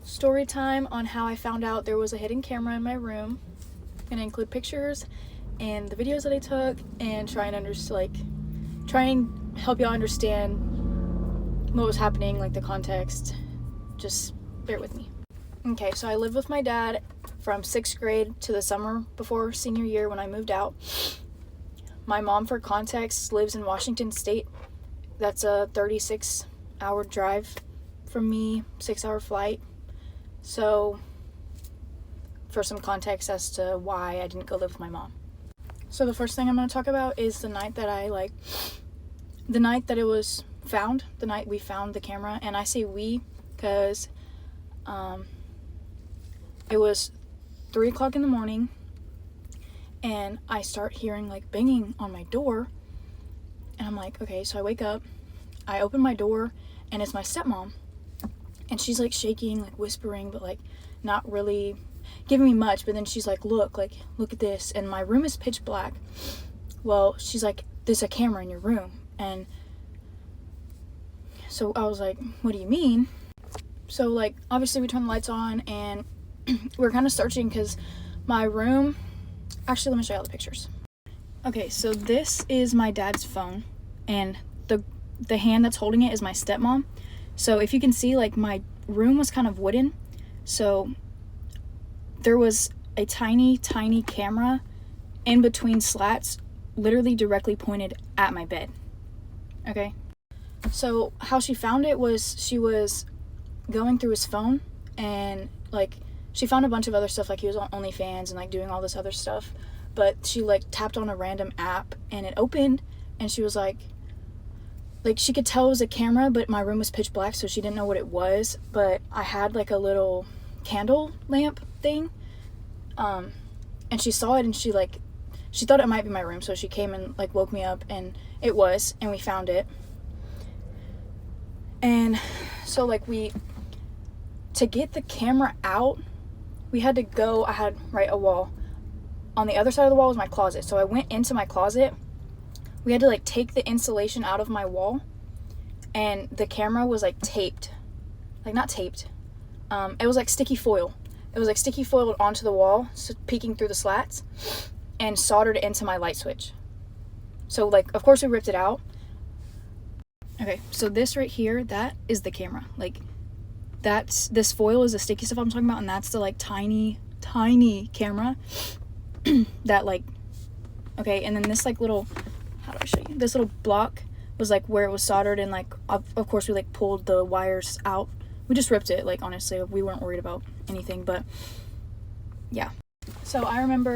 story time on how I found out there was a hidden camera in my room. I'm gonna include pictures and the videos that I took and try and help y'all understand what was happening, like the context. Just bear with me. Okay, so I lived with my dad from 6th grade to the summer before senior year when I moved out. My mom, for context, lives in Washington State. That's a 36-hour drive from me, 6-hour flight. So, for some context as to why I didn't go live with my mom. So the first thing I'm going to talk about is the night that the night that it was found, the night we found the camera. And I say we because it was 3 o'clock in the morning and I start hearing like banging on my door. And I'm like, okay, so I wake up, I open my door, and it's my stepmom. And she's like shaking, like whispering, but like not really giving me much. But then she's like, look at this. And my room is pitch black. Well, she's like, there's a camera in your room. And so I was like, what do you mean? So like, obviously we turned the lights on and we're kind of searching because my room, actually, let me show you all the pictures. Okay, so this is my dad's phone and the hand that's holding it is my stepmom. So if you can see, like, my room was kind of wooden, so there was a tiny camera in between slats, literally directly pointed at my bed. Okay, so how she found it was she was going through his phone and like she found a bunch of other stuff, like he was on OnlyFans and like doing all this other stuff, but she like tapped on a random app and it opened and she was like she could tell it was a camera, but my room was pitch black, so she didn't know what it was. But I had like a little candle lamp thing, and she saw it and she thought it might be my room, so she came and like woke me up, and it was, and we found it. And so like to get the camera out, we had to go, I had a wall. On the other side of the wall was my closet, so I went into my closet. We had to like take the insulation out of my wall, and the camera was like taped, like not taped, it was like sticky foil. It was like sticky foiled onto the wall, so peeking through the slats, and soldered into my light switch. So like, of course we ripped it out. Okay, so this right here, that is the camera. Like this foil is the sticky stuff I'm talking about, and that's the like tiny camera that like, okay, and then this like little, how do I show you? This little block was like where it was soldered, and like of course we like pulled the wires out. We just ripped it, like honestly, we weren't worried about anything, but yeah. So I remember